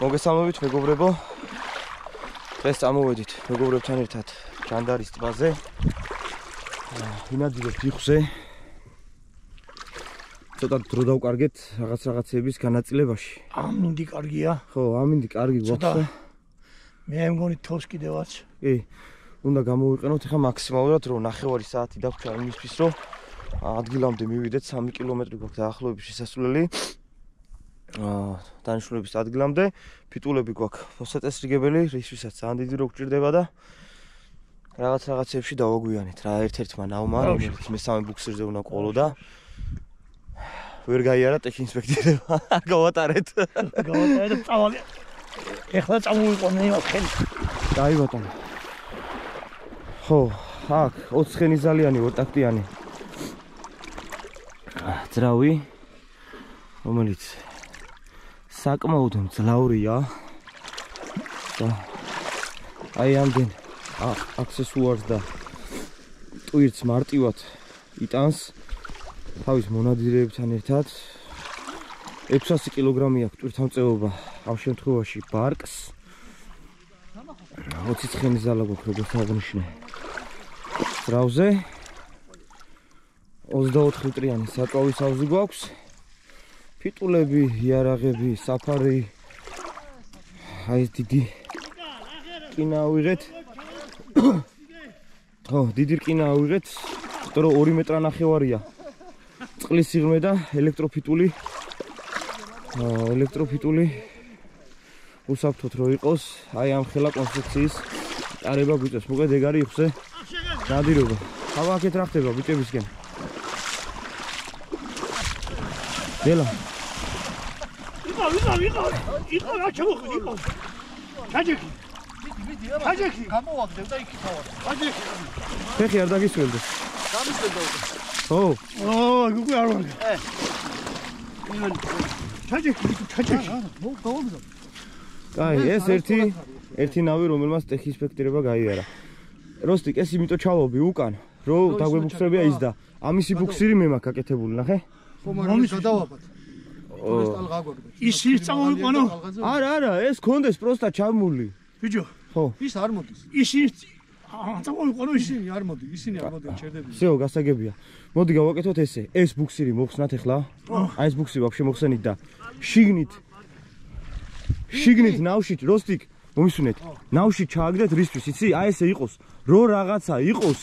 მოგესალმებით მეგობრებო. დღეს წამოვედით მეგობრებთან ერთად ჯანდარის ტბაზე. ვინაძლებთ იხზე. ცოტა დრო დავკარგეთ რაღაცების განაწილებაში. ამინდი კარგია. ხო, ამინდი კარგი გვაქვს. მე მგონი თოს კიდევაც. კი. უნდა გამოვიყენოთ ახლა მაქსიმალურად რომ 9 საათი დაგვრჩა იმისთვის რომ ადგილამდე მივიდეთ 3 კილომეტრი გვაქვს დაახლოებით შესასვლელი. დანიშნულების ადგილამდე ფიტულები გვაქვს მოსაწესრიგებელი, რისთვისაც ძალიან დიდი რო გჭირდება და რაღაცებში დავაგვიანეთ რა ერთ-ერთმა ნავმა, რომელიც მესამე ბუქსირზე უნდა ყოლოდა. ვერ გაიარა ტექინსპექტირება, გავატარეთ. გავატარეთ წავალი. ეხლა წამოვიყვანე იმას ხელი. დაი ბატონო. ხო, აქ 20 ხენიზალიანი ორტაქტიანი ძრავი, რომელიც საკმაოდ მძლავრია და აი ამდენ აქსესუარს და ტვირთს მარტივად იტანს თავის მონადირეებთან ერთად 600 კილოგრამი აქვს ტვირთამწეობა ამ შემთხვევაში ბარკს 20 ცხენი ზალა გვაქვს როგორც აღნიშნე ძრავზე 24 ლიტრიანი საწვავის ავზი გვაქვს ფიტულები, იარაღები, საფარი აი დიდი რკინა ავიღეთ ხო, დიდი რკინა ავიღეთ იმიტომ რომ 2 მეტრანახევარია წყლის სიღრმე და ელექტროფიტული უსაფრთხოდ რო იყოს აი ამ ხელა კონსტრუქციის ატარება გვიწევს მოკლედ ეგ არის იხზე ნადირობა ხავა აქეთ რა ხდება ბიჭებისკენ დელა იყო რა ჩამოხვიდე იყო ჩაჯექი ჩაჯექი გამოვაგდებ და იქით ავარ ჩაჯექი ფეხი არ დაგისველდეს გამისველდა ხო გუგუ არ ვარ ჩაჯექი გავაგდო კაი ეს ერთი ნავი რომელმაც ტექინსპექტირება გაიარა როსტიკ ეს იმიტომ ჩავობი უკან რომ დაგვებუქსრებია ის და ამისი ბუქსირი მე მაქვს გაკეთებული ნახე მომის გადავაბად ის წამოვიყვანო არა ეს კონდეს პროსტა ჩამული ბიჭო ხო ის არ მოდის ის წამოვიყვანო ისინი არ მოდიან ჩერდები всё გასაგებია მოდი გავაკეთოთ ესე ეს ბუქსირი მოხსნათ ახლა აი ეს ბუქსი ვაფშე მოხსენით და შიგნით ნავშით როსტიკ მომისუნეთ ნავში ჩააგდეთ რისთვის იცი აი ესე იყოს რო რაღაცა იყოს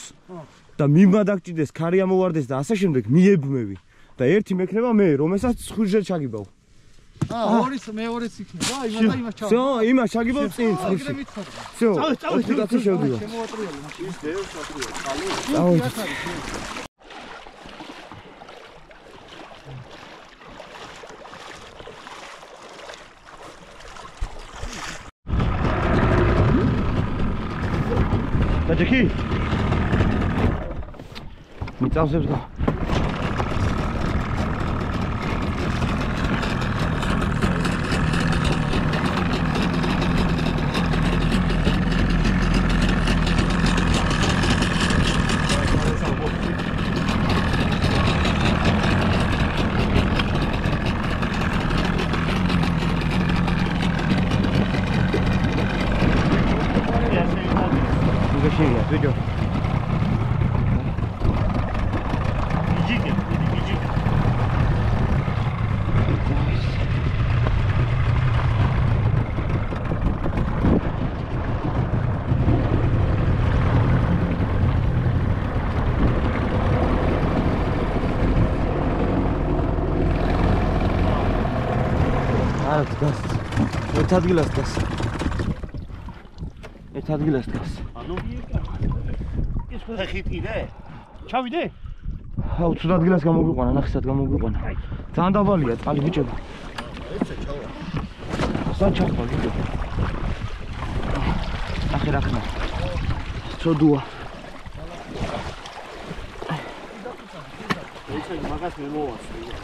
და მიმადაგჭიდეს ქარი ამოვარდეს და ასე შემდეგ მიებმევი და ერთი მექნება მე რომელსაც ხვირზე ჩაგიბავ ორიც მეორეც იქნება იმას ჩავ всё იმას ჩაგიბავ წინ ხვირში всё ოპტიკაცი შევდივა შემოატრიალე ის დევს ატრიალე წავედი დაჯექი მიწავსებს და video. ერთ ადგილას დგას. ანუ ის ხეხი ტირე? ჩავიდე? აუ, ცუდ ადგილას გამოგვიყვანა, ნახისად გამოგვიყვანა. ძალიან დაბალია, წყალი ბიჭებო. ეცე ჩავა. სად ჩახვალ ბიჭებო? ნახე რა ხნა. ცოდუა. ეცე მაგას მე მოვასწრე.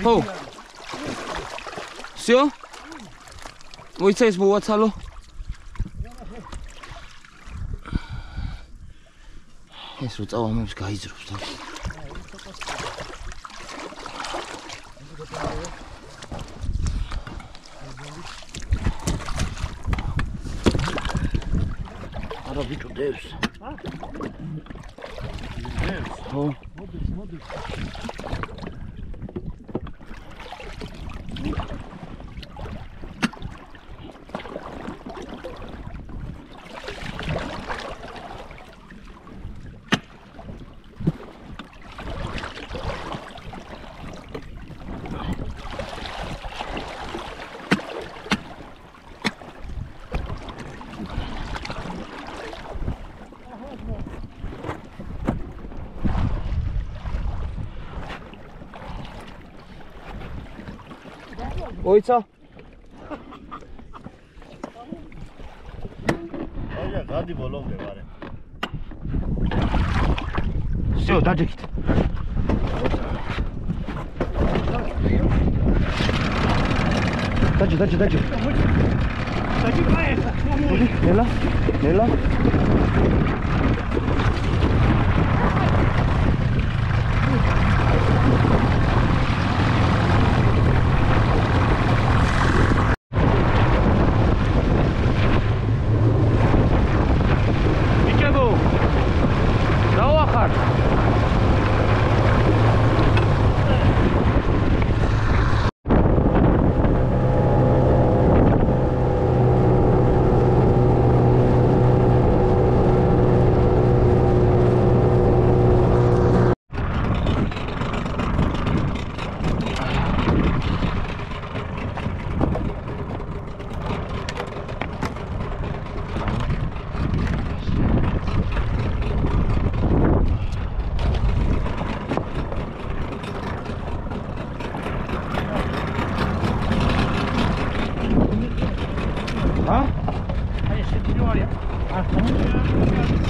ხო. Всё? მოიცა ეს მოვაცალო. ეს რო წავამებს გაიძრობს და. არა ბიჭო დევს. ხო. მოდი. მოიცა? აია გადი ბოლომდე ვარე. всё, დაჯექით. დაჯე. დაჯი კაი. ნელა.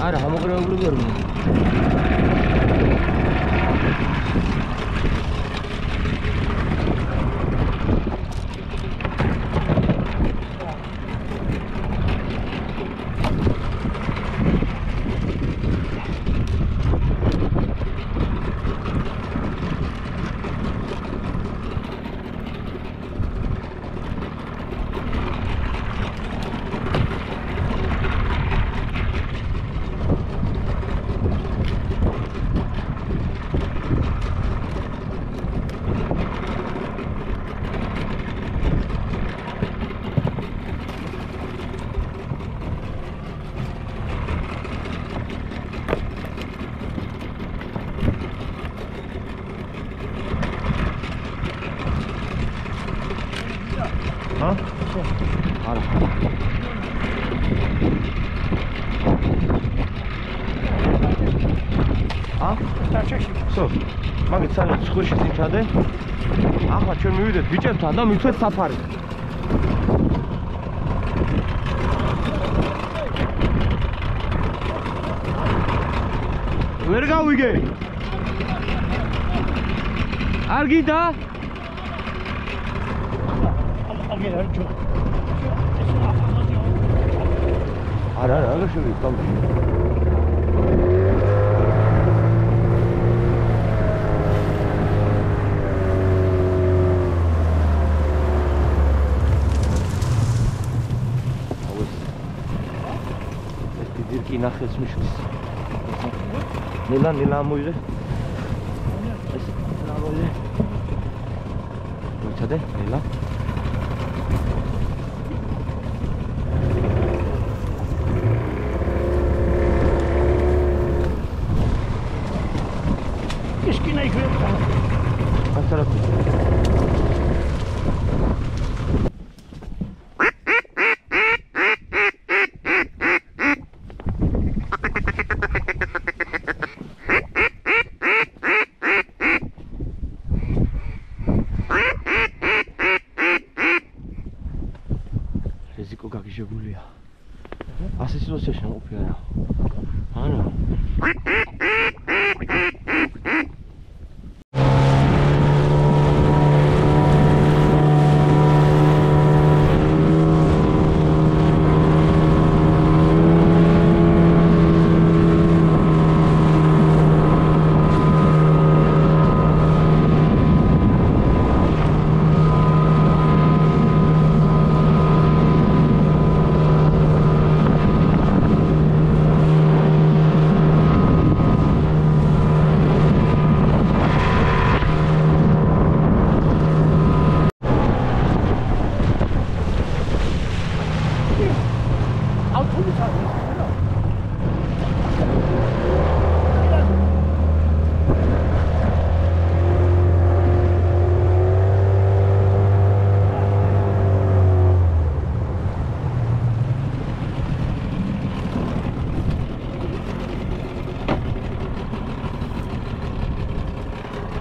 არა, ამოგრეублები არ მო. არა. Всё. მაგით სანამ ცხვირში წითადე. ახლა ჩვენ მივიდეთ ბიჭებთან და მივცეთ საფარი. ვერ გავიგე. არ გიდა? არა, შევიდე. ნახეს მიშლის. ნელა მოიღე. ეს ნამოიღე. მოიცადე, ნელა. ისკინა იქნება. ასარა. რიზიკო გაგიჟებულია. ასე სიტუაციაში მოუფია რა. არა.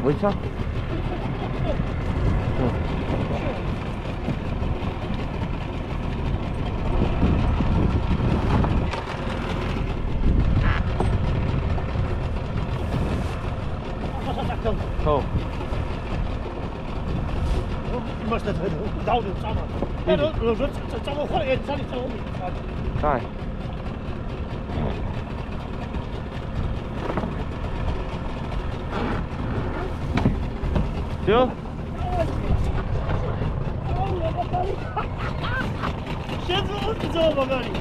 Βοήθα. Είμαστε δάουνε τσάμα. Τσάμα χώρια, τσάλι τσάμα. Κάει. Все? Сейчас вот магазин.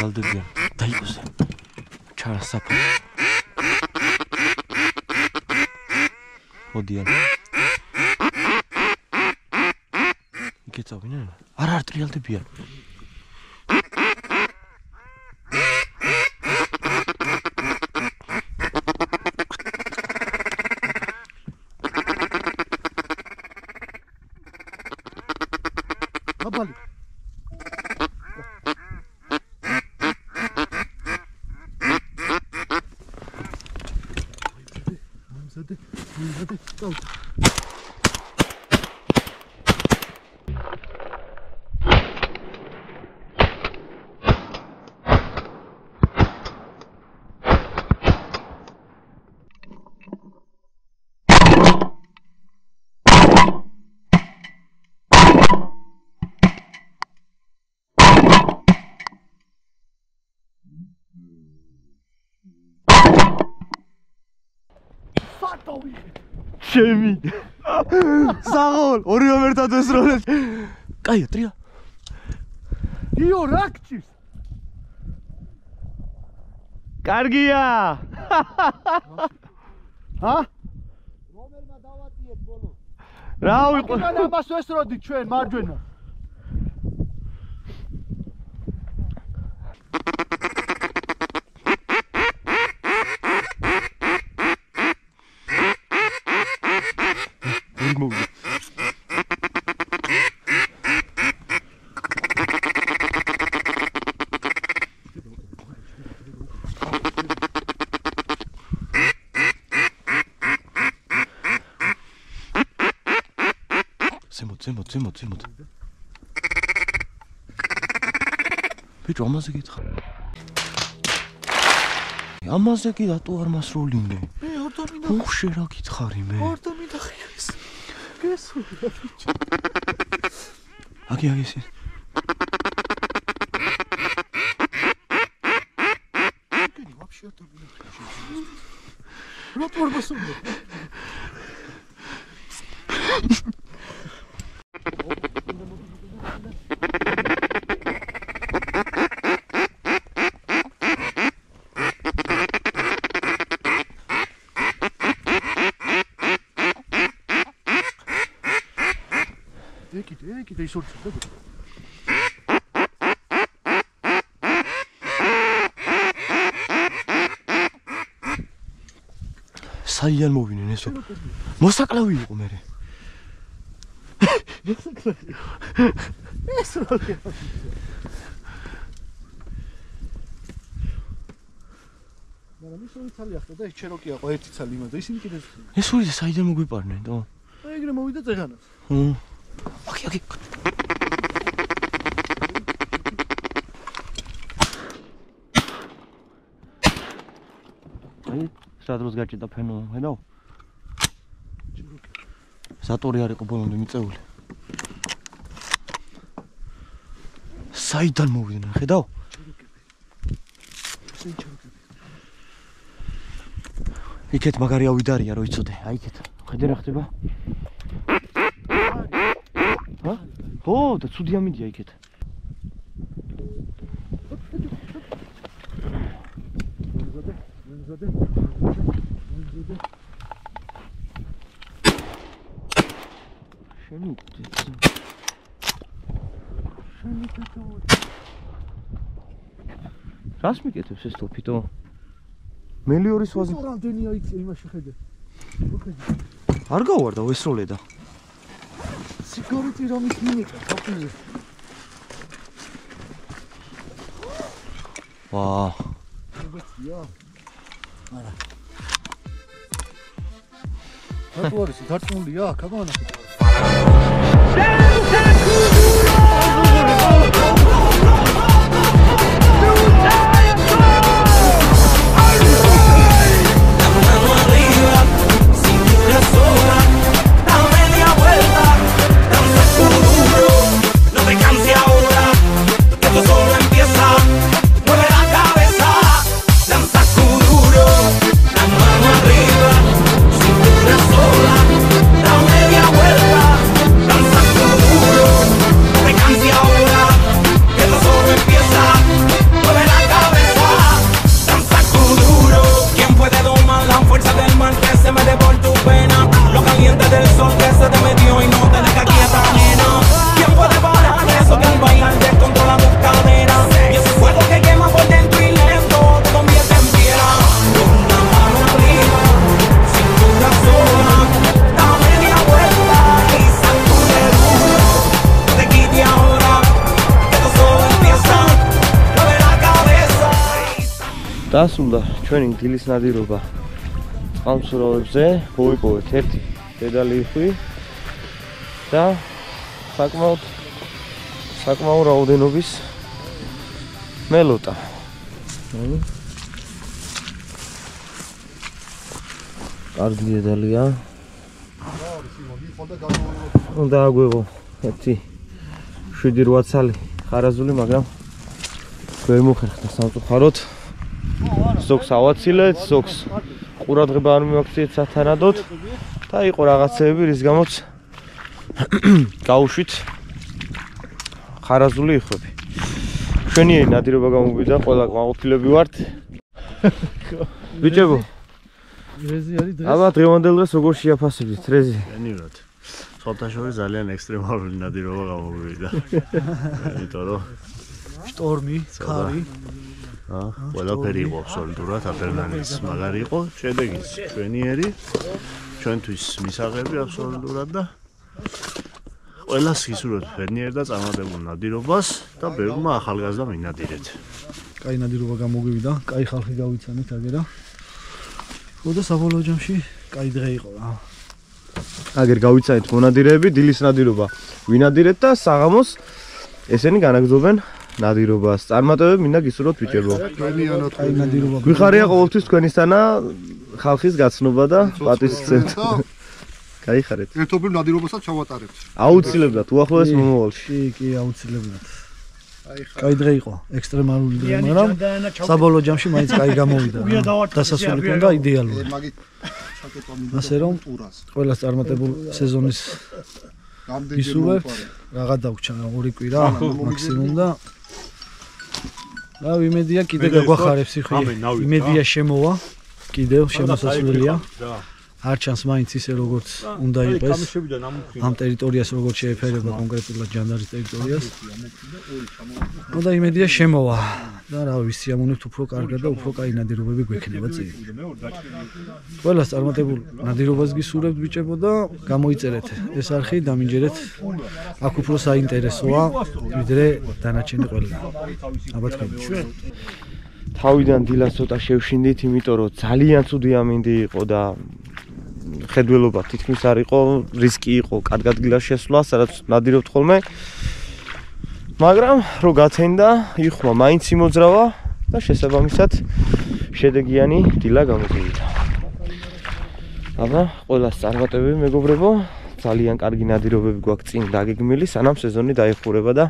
Aldıbya. Dayıbısı. Çara sapı. O diyen. Git abi ne? Arar Aldıbya. Kapalı. Hadi, kal. Şemi. საღოლ, ორივე ერთად ესროლეთ. კაია, ტრია. დიო რაკჭის. კარგია. ჰა? რომელმა დავატიეთ ბოლოს? რა ვიყო? ამას ვესროდით ჩვენ მარჯვენა. ზემოთ. ბიჭო, ამაზე გითხრა. ამაზე კი რატო არ მასროლინე? მე არ დამინდა. უხშე რა გითხარი მე? არ დამინდა ხეს. გესურდა ბიჭო. აგი ისი. გენი ვაფშე არ დამინდა. რატო არ მასროლინე? ეკიდე ის ორ წუთი. საიდან მოვინენ ესო? მოსაკლავი იყო მე. ეს როდი. მაგრამ ის ორი ცალი ახლა და ეს ჩეროკი აყო ერთი ცალი იმას და ისინი კიდე ეს ორი საიდან მოგვიპარნენ თო? აი ეგრე მოვიდა წეღანას. ოკეი. აი, სადროს გაჭიდა ფენო, ხედავ? სატორი არ იყო ბოლომდე მიწეული. საიდან მოვიდნენ, ხედავ? იქეთ მაგარი ავიდარია რო იცოდე, აი იქეთ. ხედე რა ხდება? ჰა? ო, და ცუდი ამიდია იქეთ. რას მიკეთებს ეს თოფიტო? მელიორის ვაზი. რამდენია იქ იმაში ხედე. არ გავარდა ვესროლე და. სიგარეტი რომის მინიკა თოფიზე. ვა. მოგეცია. არა. რატო არის დარწმულია? კაბანა. დასრულდა ჩვენი დილის ნადირობა წყალმცურავებზე, მოვიპოვეთ ერთი დედალი იხვი და საკმაოდ რაოდენობის მელოტა. კარგი დედალია. უნდა აგვეღო ერთი 7-8 ცალი ხარაზული, მაგრამ ვერ მოხერხდა სამწუხაროდ. ზოგს ავაცილეთ, ზოგს ყურადღება არ მივაქციეთ სათანადოდ. და იყო რაღაცეები, რის გამოც გაუშვით ხარაზული იხვები. ჩვენი ნადირობა გამოვიდა, ყველა კმაყოფილები ვართ. ბიჭებო. რეზი არის დღეს. აბა დღევანდელ დღეს როგორ შეაფასებთ რეზი? ენიურად. სხვადასხვა ძალიან ექსტრემალური ნადირობა გამოვიდა. იმიტომ რომ შტორმი, ხარი. ყველაფერი იყო აბსოლუტურად ადრენალინის მაგარი იყო, შედეგიც ჩვენიერი, ჩვენთვის მისაღები აბსოლუტურად და ყველას გისურვებთ ფერნიერ და წარმატებულ ნადირობას და ბევრმა ახალგაზრდა მინადირეთ. კაი ნადირობა გამოგვივიდა, კაი ხალხი გავიცანეთ აგერა. ხო და საბოლოო ჯამში კაი დღე იყო რა. აგერ გავიცანეთ მონადირეები, დილის ნადირობა ვინადირეთ და საღამოს ესენი განაგრძობენ ნადირობას. წარმატებები მინდა გისურვოთ ბიჭებო. კაი ნადირობა. გვიხარია ყოველთვის თქვენისთანა ხალხის გაცნობა და პატივისცემა. გაიხარეთ. ერთობლივ ნადირობასაც ჩავატარებთ. აუცილებლად უახლოეს მომავალში. კი, აუცილებლად. კაი დღე იყო, ექსტრემალური დღე, მაგრამ საბოლოო ჯამში მაინც კაი გამოვიდა. დასასრული ქონდა იდეალური. მაგით ჩაკეტვა მინდა. ასე რომ ყველას წარმატებულ სეზონის ისურვებთ. რაღაც დაგვჭა 2 კვირა მაქსიმუმ და რა იმედია კიდე გაგვახარებს ხი. იმედია შემოვა. კიდევ შემოსასვლელია. არ ჩანს მაინც ისე როგორც უნდა იყოს. ამ ტერიტორიას როგორც შეეფერება კონკრეტულად ჯანდარის ტერიტორიას. ну და იმედია შემოვა. და რა ვიცი, სიამოვნებთ უფრო კარგად და უფრო კაი ნადირობები გვექნება წინ. ყველას წარმატებულ ნადირობას გისურვებთ ბიჭებო და გამოიწერეთ ეს არხი, დამინჯერეთ. აქ უფრო საინტერესოა ვიდრე დანარჩენი ყველა. აბა თქვენ. თავიდან დილას ცოტა შევშინდით, იმიტომ რომ ძალიან ცუდი ამინდი იყო და ხედველობა თითქმის არ იყო, რისკი იყო კარგად დილას შესვლა, სადაც ნადირობთ ხოლმე. მაგრამ რო გათენდა, იხმა მაინც იმოძრავა და შესაბამისად შედეგიანი დილა გამოგვივიდა. აბა, ყველას წარმატებები მეგობრებო, ძალიან კარგი ნადირობები გვაქვს წინ დაგეგმილი, სანამ სეზონი დაიხურება და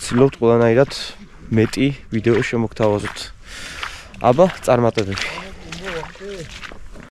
ვცდილობთ ყველანაირად მეტი ვიდეო შემოგთავაზოთ. აბა, წარმატებები.